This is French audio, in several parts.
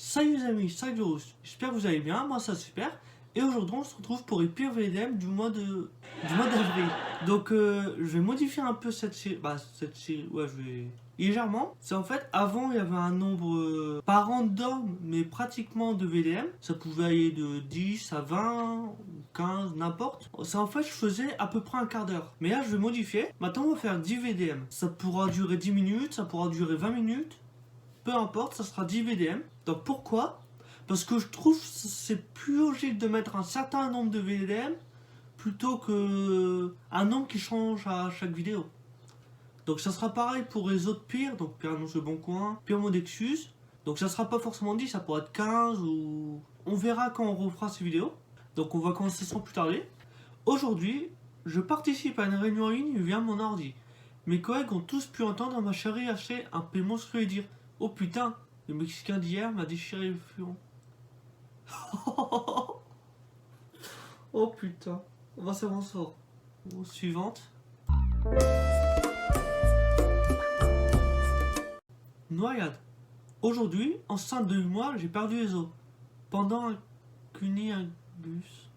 Salut les amis, salut Virus, j'espère que vous allez bien, moi ça super. Et aujourd'hui on se retrouve pour les pires VDM du mois d'avril. Donc je vais modifier un peu cette série, ouais je vais légèrement. C'est en fait avant il y avait un nombre pas random mais pratiquement de VDM. Ça pouvait aller de 10 à 20 ou 15, n'importe. Ça en fait je faisais à peu près un quart d'heure. Mais là je vais modifier, maintenant on va faire 10 VDM. Ça pourra durer 10 minutes, ça pourra durer 20 minutes. Peu importe, ça sera 10 VDM. Donc pourquoi? Parce que je trouve que c'est plus logique de mettre un certain nombre de VDM plutôt que un nombre qui change à chaque vidéo. Donc ça sera pareil pour les autres pires, donc pire annonce de bon coin, pire mot d'excuse. Donc ça sera pas forcément 10, ça pourrait être 15 ou... On verra quand on refera ces vidéos. Donc on va commencer sans plus tarder. Aujourd'hui, je participe à une réunion en ligne via mon ordi. Mes collègues ont tous pu entendre ma chérie acheter un paix monstrueux et dire: oh putain, le Mexicain d'hier m'a déchiré le flanc. Oh putain. On s'en sort. Bon, suivante. Noyade. Aujourd'hui, enceinte de 8 mois, j'ai perdu les os. Pendant un cunilingus.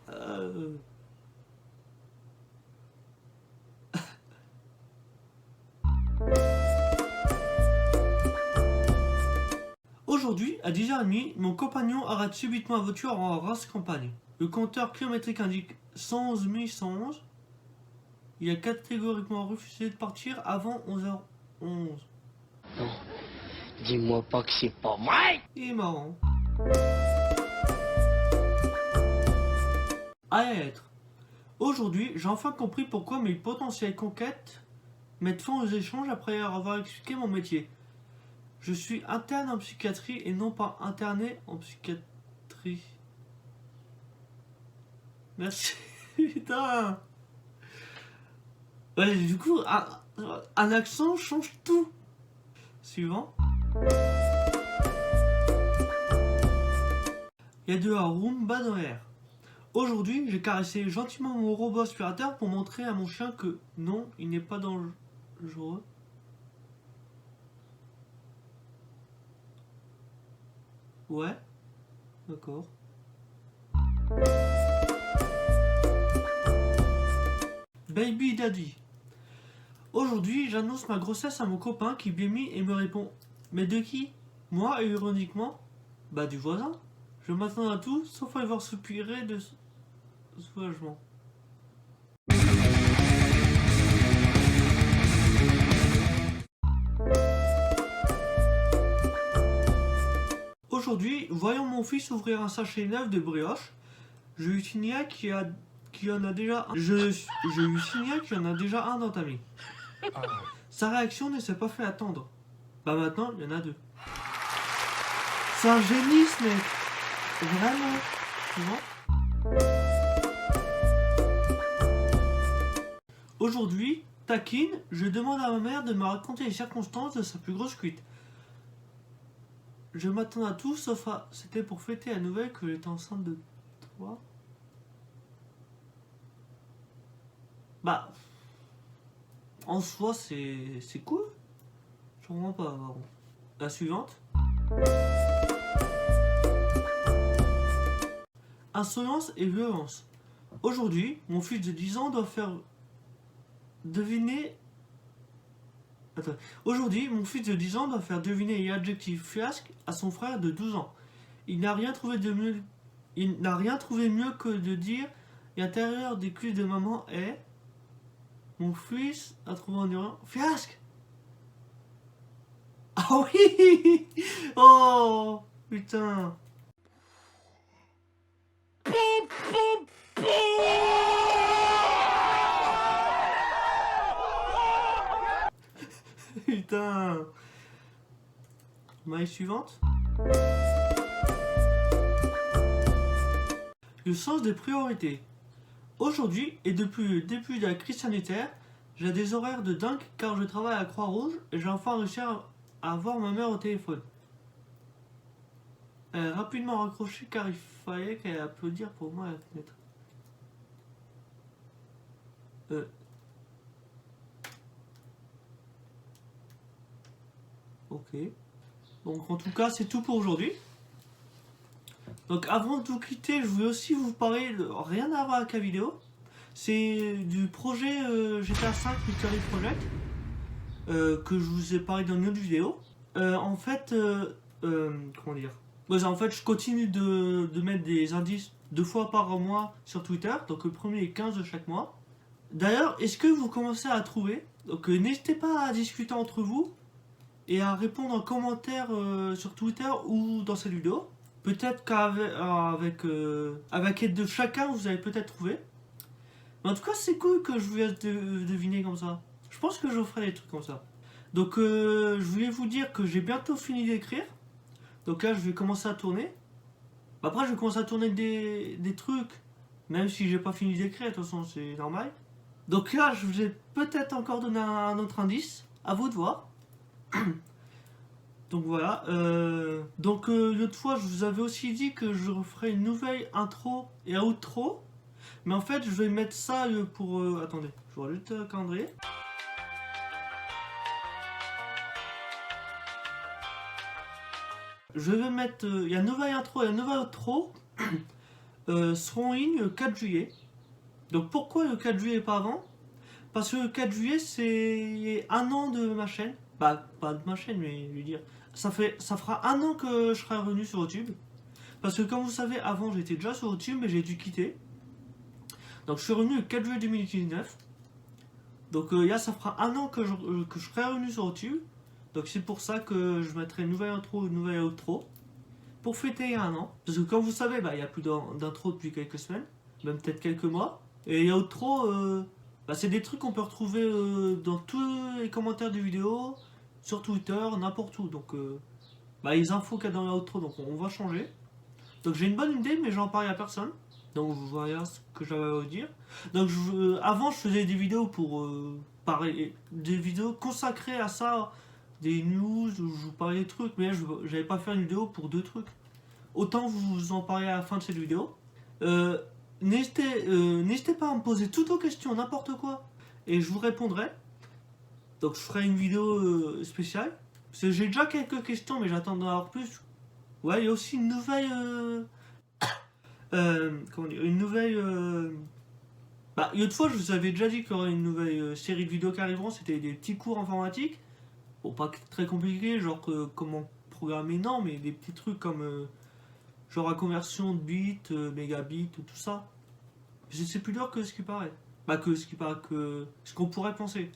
Euh... Aujourd'hui, à 10h30, mon compagnon arrête subitement la voiture en race campagne. Le compteur kilométrique indique 111 111. Il a catégoriquement refusé de partir avant 11h11. Non, dis-moi pas que c'est pas vrai. Il est marrant. À être. Aujourd'hui, j'ai enfin compris pourquoi mes potentielles conquêtes mettent fin aux échanges après avoir expliqué mon métier. Je suis interne en psychiatrie et non pas interné en psychiatrie. Merci. Putain. Ouais, du coup, un accent change tout. Suivant. Il y a de la Roomba dans l'air. Aujourd'hui, j'ai caressé gentiment mon robot aspirateur pour montrer à mon chien que non, il n'est pas dangereux. Ouais, d'accord. Baby Daddy. Aujourd'hui, j'annonce ma grossesse à mon copain qui blêmit et me répond: mais de qui? Moi, et ironiquement, bah du voisin. Je m'attends à tout, sauf à le voir soupirer de soulagement. Aujourd'hui, voyons mon fils ouvrir un sachet neuf de brioche. Je lui signale qu'il y en a déjà un. Je lui signale qu'il y en a déjà un entamé. Sa réaction ne s'est pas fait attendre. Bah maintenant, il y en a deux. C'est un génie ce mec. Vraiment. Tu vois? Aujourd'hui, taquine, je demande à ma mère de me raconter les circonstances de sa plus grosse cuite. Je m'attends à tout sauf à... C'était pour fêter la nouvelle que j'étais enceinte de toi. Bah... En soi, c'est cool. Je comprends pas, pardon. La suivante. Insolence et violence. Aujourd'hui, mon fils de 10 ans doit faire deviner... Attends. Aujourd'hui, mon fils de 10 ans doit faire deviner l'adjectif fiasque à son frère de 12 ans. Il n'a rien trouvé de mieux... Il n'a rien trouvé mieux que de dire: l'intérieur des cuisses de maman est... Mon fils a trouvé en urine... Fiasque. Ah oui. Oh putain. Putain. Maille suivante. Le sens des priorités. Aujourd'hui, et depuis le début de la crise sanitaire, j'ai des horaires de dingue car je travaille à la Croix-Rouge et j'ai enfin réussi à avoir ma mère au téléphone. Elle a rapidement raccroché car il fallait qu'elle applaudir pour moi à la fenêtre. Ok. Donc en tout cas, c'est tout pour aujourd'hui. Donc avant de vous quitter, je voulais aussi vous parler de rien à voir avec la vidéo. C'est du projet GTA 5 Victory Project que je vous ai parlé dans une autre vidéo. En fait, comment dire, en fait, je continue de mettre des indices 2 fois par mois sur Twitter. Donc le premier est 15 de chaque mois. D'ailleurs, est-ce que vous commencez à trouver? Donc n'hésitez pas à discuter entre vous et à répondre en commentaire sur Twitter ou dans cette vidéo. Peut-être avec l'aide de chacun, vous allez peut-être trouver. Mais en tout cas, c'est cool que je vous laisse deviner comme ça. Je pense que je ferai des trucs comme ça. Donc, je voulais vous dire que j'ai bientôt fini d'écrire. Donc là, je vais commencer à tourner. Après, je vais commencer à tourner des trucs. Même si j'ai pas fini d'écrire, de toute façon, c'est normal. Donc là, je vous ai peut-être encore donné un autre indice. À vous de voir. Donc voilà. L'autre fois, je vous avais aussi dit que je referais une nouvelle intro et outro. Mais en fait, je vais mettre ça pour... attendez, je rajoute un calendrier. Je vais mettre... Il y a une nouvelle intro et une nouvelle outro. Seront en ligne le 4 juillet. Donc pourquoi le 4 juillet et pas avant? Parce que le 4 juillet, c'est 1 an de ma chaîne. Bah, pas de ma chaîne, mais je veux dire... Ça fera 1 an que je serai revenu sur YouTube. Parce que comme vous savez, avant j'étais déjà sur YouTube, mais j'ai dû quitter. Donc je suis revenu le 4 juillet 2019. Donc là, ça fera 1 an que je serai revenu sur YouTube. Donc c'est pour ça que je mettrai une nouvelle intro, une nouvelle outro. Pour fêter 1 an. Parce que comme vous savez, il n'y a plus d'intro depuis quelques semaines. Même peut-être quelques mois. Et les outro, c'est des trucs qu'on peut retrouver dans tous les commentaires des vidéos. Sur Twitter, n'importe où. Donc les infos qu'il y a dans la outro, donc on va changer. Donc j'ai une bonne idée, mais j'en parle à personne. Donc voilà ce que j'avais à vous dire. Donc avant, je faisais des vidéos pour parler, des vidéos consacrées à ça, des news où je vous parlais des trucs, mais là, j'avais pas fait une vidéo pour 2 trucs. Autant vous en parler à la fin de cette vidéo. N'hésitez pas à me poser toutes vos questions, n'importe quoi, et je vous répondrai. Donc je ferai une vidéo spéciale. Parce que j'ai déjà quelques questions, mais j'attends d'en avoir plus. Ouais, il y a aussi une nouvelle... comment dire, une nouvelle... une autre fois, je vous avais déjà dit qu'il y aurait une nouvelle série de vidéos qui arriveront. C'était des petits cours informatiques. Bon, pas très compliqués, genre comment programmer, non, mais des petits trucs comme... genre la conversion de bits, mégabits, tout ça. C'est plus dur que ce qui paraît. Que ce qu'on pourrait penser.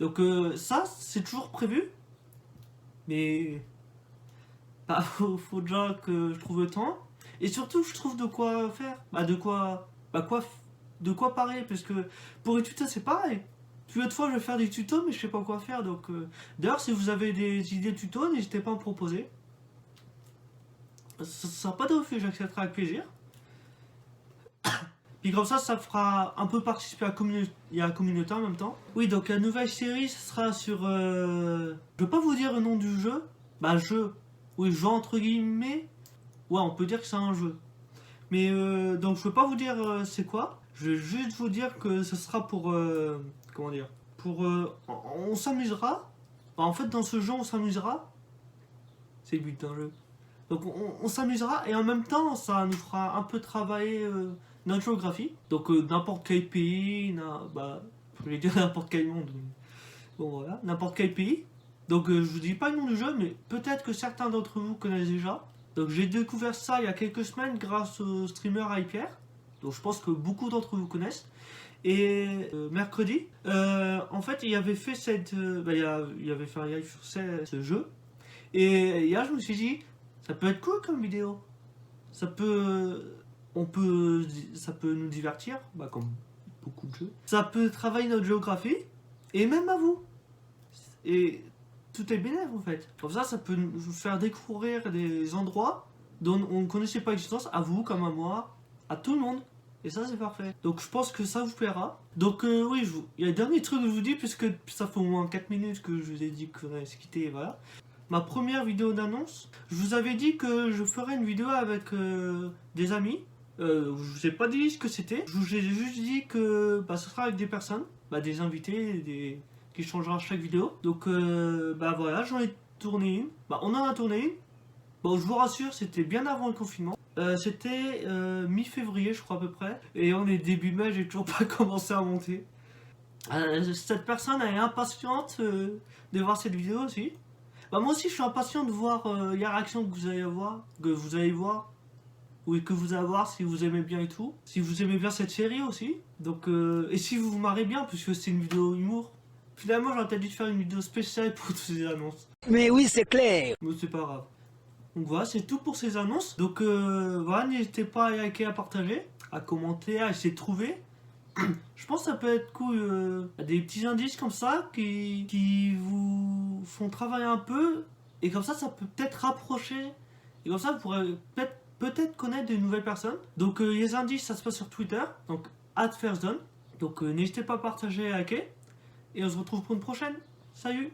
Donc ça, c'est toujours prévu. Mais... faut déjà que je trouve le temps. Et surtout, je trouve de quoi faire. De quoi parler. Parce que pour les tutos, c'est pareil. Puis l'autre fois, je vais faire des tutos, mais je sais pas quoi faire. Donc, d'ailleurs, si vous avez des idées de tutos, n'hésitez pas à me proposer. Ça sera pas de refus, j'accepterai avec plaisir. Puis comme ça fera un peu participer à la communauté en même temps. Oui, donc la nouvelle série, ce sera sur... Je vais pas vous dire le nom du jeu. Oui, jeu entre guillemets. Ouais, on peut dire que c'est un jeu. Mais donc je vais pas vous dire c'est quoi. Je vais juste vous dire que ce sera pour... comment dire, on s'amusera. En fait, dans ce jeu, on s'amusera. C'est le but d'un jeu. Donc on s'amusera et en même temps, ça nous fera un peu travailler notre géographie. Donc n'importe quel pays, je voulais dire n'importe quel monde. Bon voilà, n'importe quel pays. Donc je vous dis pas le nom du jeu, mais peut-être que certains d'entre vous connaissent déjà. Donc j'ai découvert ça il y a quelques semaines grâce au streamer iPierre. Donc je pense que beaucoup d'entre vous connaissent. Et mercredi, en fait, il avait fait il avait fait un live sur ce jeu. Et hier, je me suis dit, ça peut être cool comme vidéo. Ça peut nous divertir, comme beaucoup de jeux. Ça peut travailler notre géographie, et même à vous. Et tout est bénéf en fait. Comme ça peut nous faire découvrir des endroits dont on ne connaissait pas l'existence, à vous comme à moi, à tout le monde. Et ça c'est parfait. Donc je pense que ça vous plaira. Donc oui, il y a le dernier truc que je vous dis, puisque ça fait au moins 4 minutes que je vous ai dit qu'on allait se quitter, et voilà. Ma première vidéo d'annonce, je vous avais dit que je ferais une vidéo avec des amis. Je vous ai pas dit ce que c'était. Je vous ai juste dit que bah, ce sera avec des personnes, bah, des invités, qui changera chaque vidéo. Donc bah voilà, j'en ai tourné une. Bah on en a tourné une. Bon, je vous rassure, c'était bien avant le confinement. C'était mi-février, je crois à peu près. Et on est début mai, j'ai toujours pas commencé à monter. Cette personne elle est impatiente de voir cette vidéo aussi. Bah moi aussi, je suis impatient de voir les réactions que vous allez voir, ou que vous allez voir si vous aimez bien et tout. Si vous aimez bien cette série aussi. Donc, et si vous vous marrez bien, puisque c'est une vidéo humour. Finalement, j'aurais peut-être dû faire une vidéo spéciale pour toutes ces annonces. Mais oui, c'est clair. Mais c'est pas grave. Donc voilà, c'est tout pour ces annonces. Donc voilà, n'hésitez pas à liker, à partager, à commenter, à essayer de trouver. Je pense que ça peut être cool, des petits indices comme ça qui vous font travailler un peu. Et comme ça peut peut-être rapprocher. Et comme ça, vous pourrez peut-être connaître de nouvelles personnes. Donc les indices, ça se passe sur Twitter. Donc @firstzone. Donc n'hésitez pas à partager et à liker. Et on se retrouve pour une prochaine. Salut!